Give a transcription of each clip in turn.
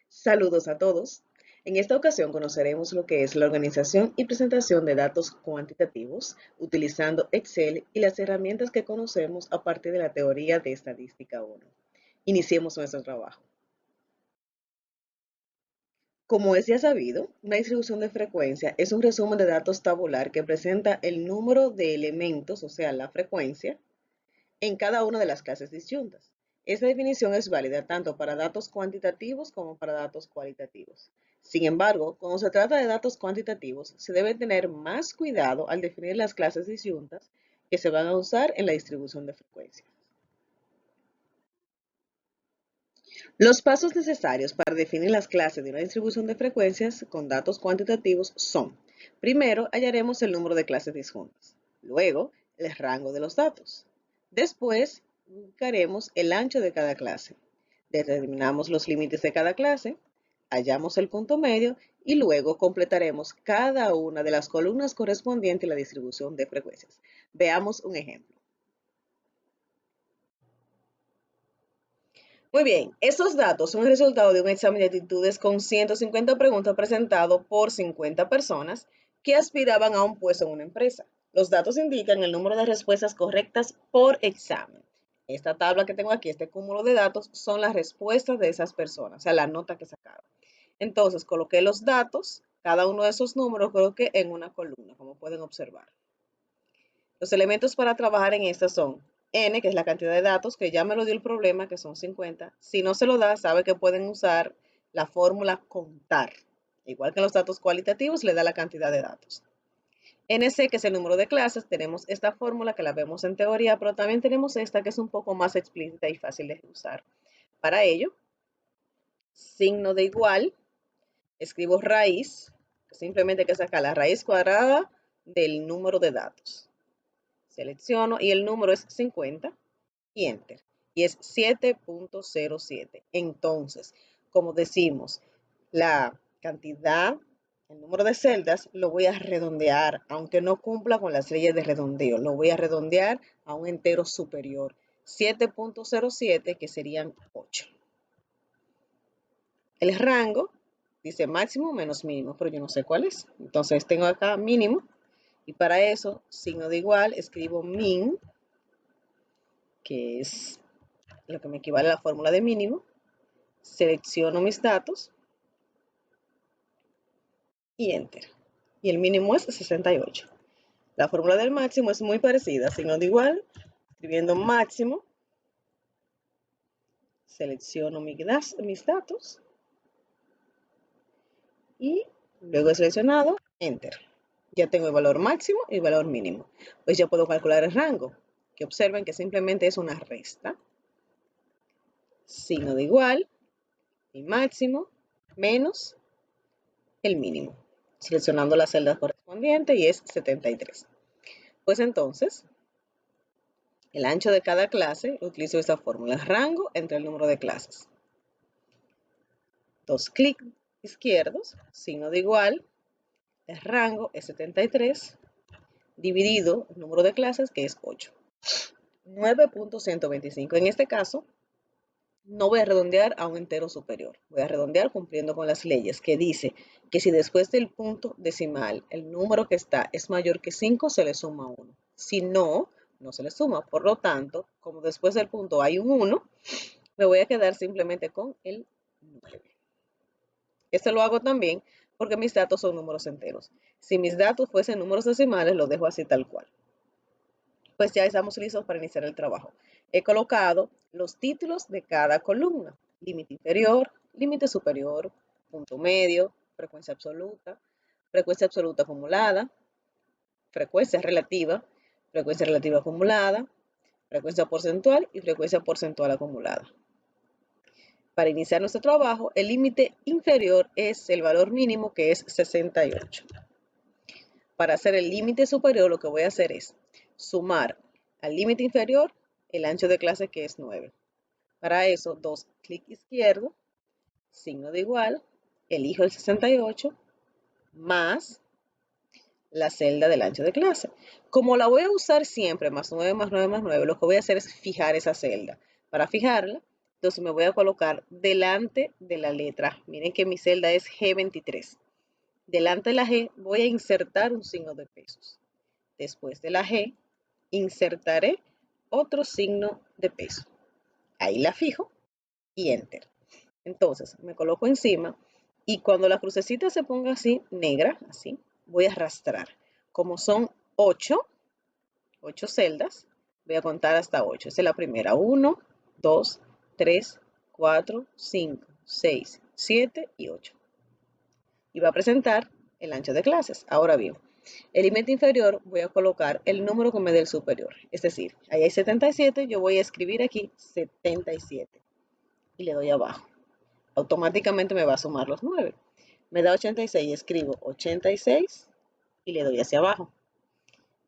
Saludos a todos. En esta ocasión conoceremos lo que es la organización y presentación de datos cuantitativos utilizando Excel y las herramientas que conocemos a partir de la teoría de estadística 1. Iniciemos nuestro trabajo. Como es ya sabido, una distribución de frecuencia es un resumen de datos tabular que presenta el número de elementos, o sea, la frecuencia, en cada una de las clases disyuntas. Esta definición es válida tanto para datos cuantitativos como para datos cualitativos. Sin embargo, cuando se trata de datos cuantitativos, se debe tener más cuidado al definir las clases disyuntas que se van a usar en la distribución de frecuencias. Los pasos necesarios para definir las clases de una distribución de frecuencias con datos cuantitativos son: primero, hallaremos el número de clases disjuntas, luego, el rango de los datos. Después, buscaremos el ancho de cada clase, determinamos los límites de cada clase, hallamos el punto medio y luego completaremos cada una de las columnas correspondientes a la distribución de frecuencias. Veamos un ejemplo. Muy bien, estos datos son el resultado de un examen de actitudes con 150 preguntas presentado por 50 personas que aspiraban a un puesto en una empresa. Los datos indican el número de respuestas correctas por examen. Esta tabla que tengo aquí, este cúmulo de datos, son las respuestas de esas personas, o sea, la nota que sacaron. Entonces, coloqué los datos, cada uno de esos números coloqué en una columna, como pueden observar. Los elementos para trabajar en esta son n, que es la cantidad de datos, que ya me lo dio el problema, que son 50. Si no se lo da, sabe que pueden usar la fórmula contar. Igual que en los datos cualitativos, le da la cantidad de datos. NC, que es el número de clases, tenemos esta fórmula que la vemos en teoría, pero también tenemos esta que es un poco más explícita y fácil de usar. Para ello, signo de igual, escribo raíz, simplemente hay que sacar la raíz cuadrada del número de datos. Selecciono y el número es 50 y enter. Y es 7.07. Entonces, como decimos, la cantidad, el número de celdas, lo voy a redondear, aunque no cumpla con las leyes de redondeo. Lo voy a redondear a un entero superior. 7.07, que serían 8. El rango dice máximo menos mínimo, pero yo no sé cuál es. Entonces tengo acá mínimo. Y para eso, signo de igual, escribo min, que es lo que me equivale a la fórmula de mínimo. Selecciono mis datos y enter. Y el mínimo es 68. La fórmula del máximo es muy parecida, signo de igual, escribiendo máximo, selecciono mis datos y luego he seleccionado enter. Ya tengo el valor máximo y el valor mínimo. Pues ya puedo calcular el rango, que observen que simplemente es una resta. Signo de igual, el máximo menos el mínimo, seleccionando la celda correspondiente y es 73. Pues entonces, el ancho de cada clase, utilizo esta fórmula, rango entre el número de clases. Dos clics izquierdos, signo de igual, el rango es 73, dividido el número de clases, que es 8. 9.125. En este caso, no voy a redondear a un entero superior. Voy a redondear cumpliendo con las leyes, que dice que si después del punto decimal el número que está es mayor que 5, se le suma 1. Si no, no se le suma. Por lo tanto, como después del punto hay un 1, me voy a quedar simplemente con el 9. Esto lo hago también porque mis datos son números enteros. Si mis datos fuesen números decimales, los dejo así tal cual. Pues ya estamos listos para iniciar el trabajo. He colocado los títulos de cada columna: límite inferior, límite superior, punto medio, frecuencia absoluta acumulada, frecuencia relativa acumulada, frecuencia porcentual y frecuencia porcentual acumulada. Para iniciar nuestro trabajo, el límite inferior es el valor mínimo, que es 68. Para hacer el límite superior, lo que voy a hacer es sumar al límite inferior el ancho de clase, que es 9. Para eso, dos clic izquierdo, signo de igual, elijo el 68 más la celda del ancho de clase. Como la voy a usar siempre, más 9 más 9 más 9, lo que voy a hacer es fijar esa celda. Para fijarla, Entonces me voy a colocar delante de la letra. Miren que mi celda es G23. Delante de la G voy a insertar un signo de pesos. Después de la G insertaré otro signo de peso. Ahí la fijo y Enter. Entonces me coloco encima y cuando la crucecita se ponga así, negra, así, voy a arrastrar. Como son 8 celdas, voy a contar hasta 8. Esta es la primera. 1, 2, 3, 4, 5, 6, 7 y 8. Y va a presentar el ancho de clases. Ahora bien, el límite inferior voy a colocar el número que me dé el superior. Es decir, ahí hay 77, yo voy a escribir aquí 77 y le doy abajo. Automáticamente me va a sumar los 9. Me da 86, escribo 86 y le doy hacia abajo.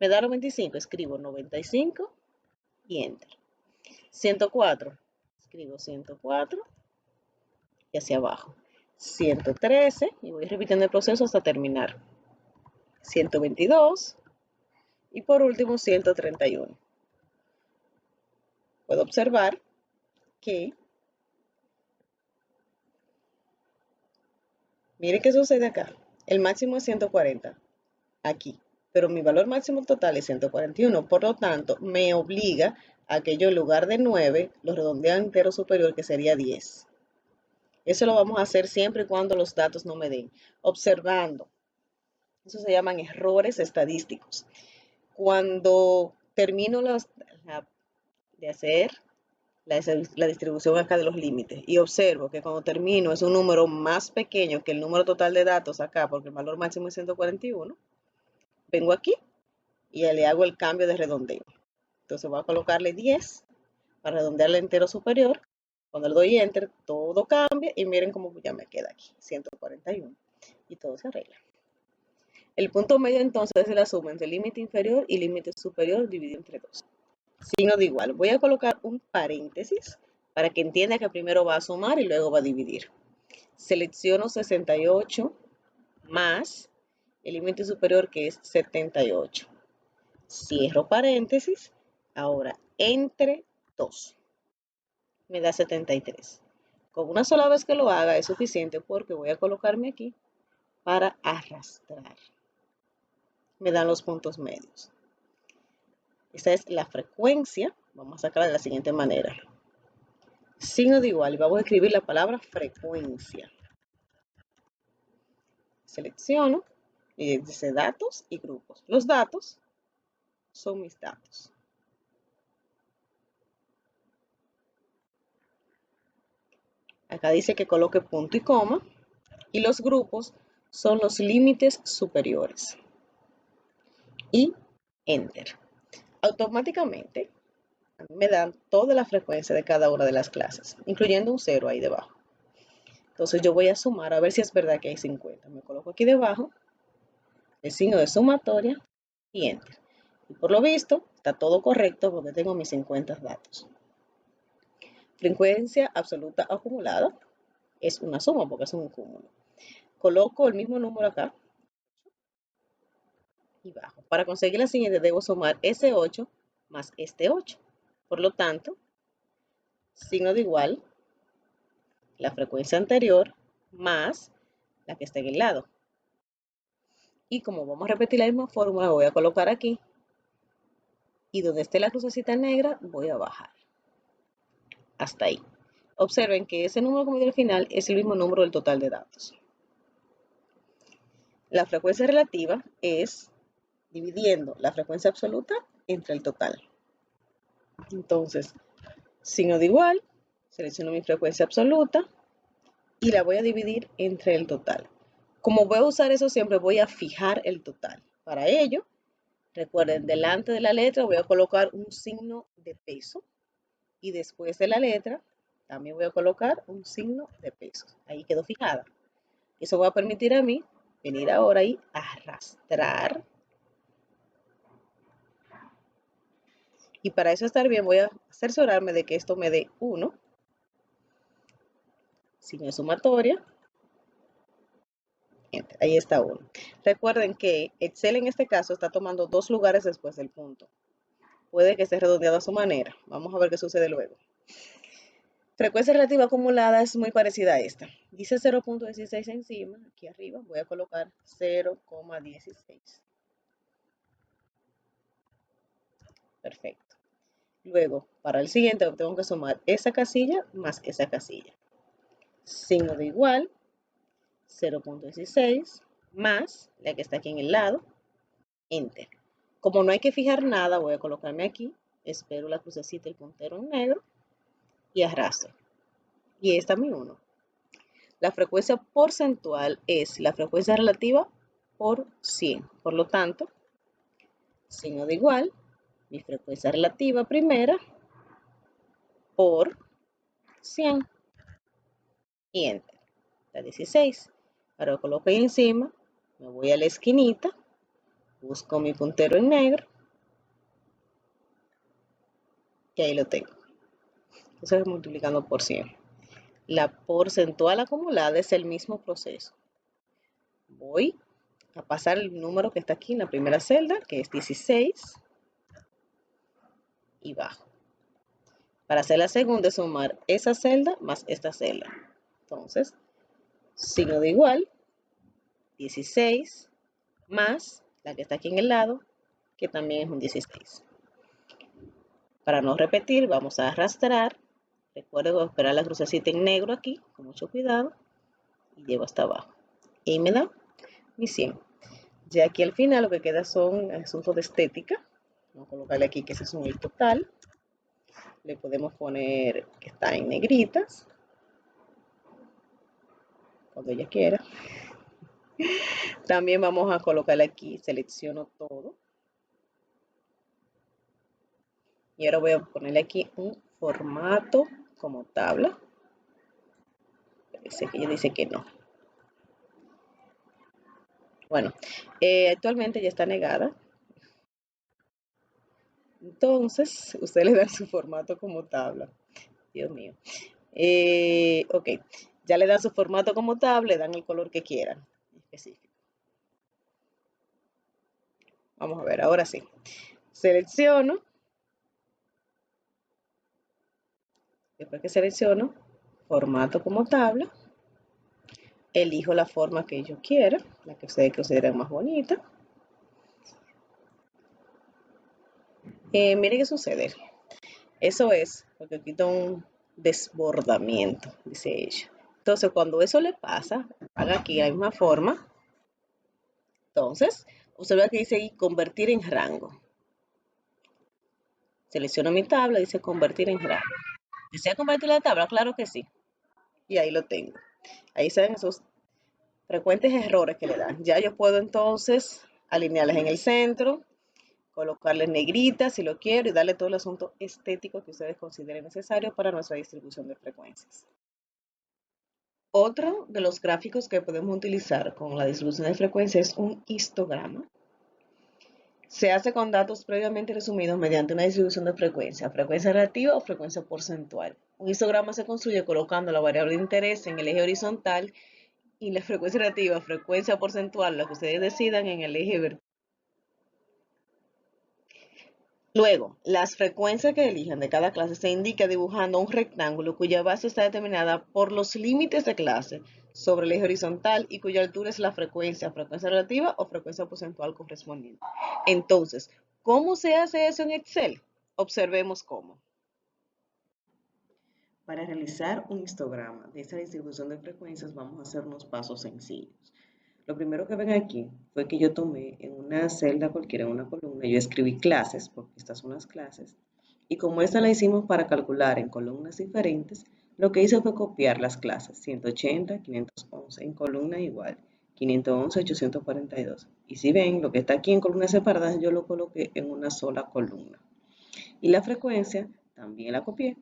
Me da 95, escribo 95 y Enter. 104, escribo 104 y hacia abajo. 113 y voy repitiendo el proceso hasta terminar. 122 y por último 131. Puedo observar que, miren qué sucede acá. El máximo es 140 aquí, pero mi valor máximo total es 141. Por lo tanto, me obliga a que yo en lugar de 9 lo redondee a entero superior, que sería 10. Eso lo vamos a hacer siempre y cuando los datos no me den. Observando. Eso se llaman errores estadísticos. Cuando termino de hacer la distribución acá de los límites y observo que cuando termino es un número más pequeño que el número total de datos acá, porque el valor máximo es 141, vengo aquí y le hago el cambio de redondeo. Entonces voy a colocarle 10 para redondearle entero superior. Cuando le doy Enter, todo cambia y miren cómo ya me queda aquí, 141. Y todo se arregla. El punto medio entonces es la suma entre límite inferior y límite superior dividido entre 2. Signo de igual. Voy a colocar un paréntesis para que entienda que primero va a sumar y luego va a dividir. Selecciono 68 más el límite superior, que es 78. Cierro paréntesis. Ahora, entre 2. Me da 73. Con una sola vez que lo haga es suficiente porque voy a colocarme aquí para arrastrar. Me dan los puntos medios. Esta es la frecuencia. Vamos a sacarla de la siguiente manera. Signo de igual y vamos a escribir la palabra frecuencia. Selecciono y dice datos y grupos. Los datos son mis datos. Acá dice que coloque punto y coma y los grupos son los límites superiores. Y Enter. Automáticamente me dan toda la frecuencia de cada una de las clases, incluyendo un 0 ahí debajo. Entonces yo voy a sumar a ver si es verdad que hay 50. Me coloco aquí debajo el signo de sumatoria y Enter. Y por lo visto está todo correcto porque tengo mis 50 datos. Frecuencia absoluta acumulada es una suma porque es un cúmulo. Coloco el mismo número acá y bajo. Para conseguir la siguiente debo sumar ese 8 más este 8. Por lo tanto, signo de igual, la frecuencia anterior más la que está en el lado. Y como vamos a repetir la misma fórmula, voy a colocar aquí. Y donde esté la crucecita negra, voy a bajar. Hasta ahí. Observen que ese número que me dio al final es el mismo número del total de datos. La frecuencia relativa es dividiendo la frecuencia absoluta entre el total. Entonces, signo de igual, selecciono mi frecuencia absoluta y la voy a dividir entre el total. Como voy a usar eso siempre, voy a fijar el total. Para ello, recuerden, delante de la letra voy a colocar un signo de peso y después de la letra también voy a colocar un signo de peso. Ahí quedó fijada. Eso va a permitir a mí venir ahora y arrastrar. Y para eso estar bien voy a cerciorarme de que esto me dé 1. Signo de sumatoria. Ahí está 1. Recuerden que Excel en este caso está tomando 2 lugares después del punto. Puede que esté redondeado a su manera. Vamos a ver qué sucede luego. Frecuencia relativa acumulada es muy parecida a esta. Dice 0.16 encima, aquí arriba voy a colocar 0,16. Perfecto. Luego, para el siguiente tengo que sumar esa casilla más esa casilla. Signo de igual, 0.16 más la que está aquí en el lado, Enter. Como no hay que fijar nada, voy a colocarme aquí, espero la crucecita, el puntero en negro y arrastro. Y esta es mi 1. La frecuencia porcentual es la frecuencia relativa por 100. Por lo tanto, signo de igual, mi frecuencia relativa primera por 100 y Enter. La 16. Ahora lo coloco ahí encima, me voy a la esquinita, busco mi puntero en negro y ahí lo tengo. Entonces multiplicando por 100. La porcentual acumulada es el mismo proceso. Voy a pasar el número que está aquí en la primera celda, que es 16, y bajo. Para hacer la segunda es sumar esa celda más esta celda. Entonces, signo de igual, 16 más la que está aquí en el lado, que también es un 16. Para no repetir, vamos a arrastrar. Recuerden esperar la crucecita en negro aquí, con mucho cuidado, y llevo hasta abajo. Y me da mi 100. Ya aquí al final lo que queda son asuntos de estética. Vamos a colocarle aquí que ese es el total. Le podemos poner que está en negritas, cuando ella quiera. También vamos a colocarle aquí, selecciono todo. Y ahora voy a ponerle aquí un formato como tabla. Parece que ella dice que no. Bueno, actualmente ya está negada. Entonces, usted le da su formato como tabla. Dios mío. Ok, ya le dan su formato como tabla, le dan el color que quieran, específico. Vamos a ver, ahora sí. Selecciono. Después que selecciono, formato como tabla. Elijo la forma que yo quiera, la que ustedes consideren más bonita. Miren qué sucede. Eso es porque quita un desbordamiento, dice ella. Entonces, cuando eso le pasa, haga aquí la misma forma. Entonces, observa que dice ahí convertir en rango. Selecciono mi tabla, dice convertir en rango. ¿Desea convertir la tabla? Claro que sí. Y ahí lo tengo. Ahí se ven esos frecuentes errores que le dan. Ya yo puedo entonces alinearlas en el centro, colocarles negritas si lo quiero y darle todo el asunto estético que ustedes consideren necesario para nuestra distribución de frecuencias. Otro de los gráficos que podemos utilizar con la distribución de frecuencias es un histograma. Se hace con datos previamente resumidos mediante una distribución de frecuencia relativa o frecuencia porcentual. Un histograma se construye colocando la variable de interés en el eje horizontal y la frecuencia relativa, frecuencia porcentual, la que ustedes decidan, en el eje vertical. Luego, las frecuencias que elijan de cada clase se indica dibujando un rectángulo cuya base está determinada por los límites de clase sobre el eje horizontal y cuya altura es la frecuencia relativa o frecuencia porcentual correspondiente. Entonces, ¿cómo se hace eso en Excel? Observemos cómo. Para realizar un histograma de esta distribución de frecuencias vamos a hacer unos pasos sencillos. Lo primero que ven aquí fue que yo tomé en una celda cualquiera, en una columna, yo escribí clases, porque estas son las clases, y como esta la hicimos para calcular en columnas diferentes, lo que hice fue copiar las clases, 180, 511, en columna igual, 511, 842. Y si ven, lo que está aquí en columnas separadas, yo lo coloqué en una sola columna. Y la frecuencia también la copié.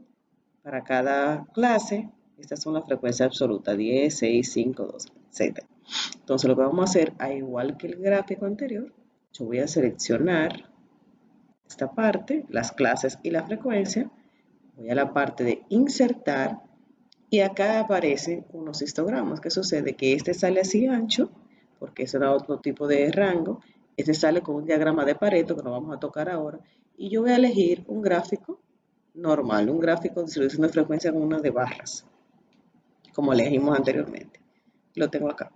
Para cada clase, estas son las frecuencias absolutas, 10, 6, 5, 2, etc. Entonces lo que vamos a hacer, al igual que el gráfico anterior, yo voy a seleccionar esta parte, las clases y la frecuencia, voy a la parte de insertar y acá aparecen unos histogramas. ¿Qué sucede? Que este sale así ancho, porque ese era otro tipo de rango, este sale con un diagrama de Pareto que no vamos a tocar ahora, y yo voy a elegir un gráfico normal, un gráfico de distribución de frecuencia con una de barras, como elegimos anteriormente. Lo tengo acá.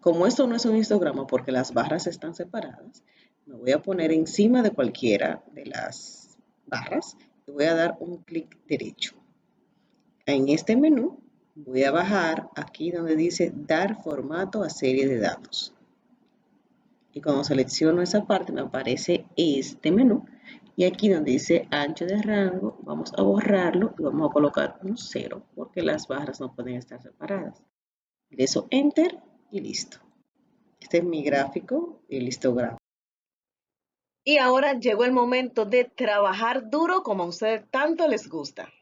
Como esto no es un histograma porque las barras están separadas, me voy a poner encima de cualquiera de las barras y voy a dar un clic derecho. En este menú voy a bajar aquí donde dice dar formato a serie de datos. Y cuando selecciono esa parte me aparece este menú. Y aquí donde dice ancho de rango, vamos a borrarlo y vamos a colocar un 0 porque las barras no pueden estar separadas. Ingreso Enter y listo. Este es mi gráfico y el histograma. Y ahora llegó el momento de trabajar duro como a ustedes tanto les gusta.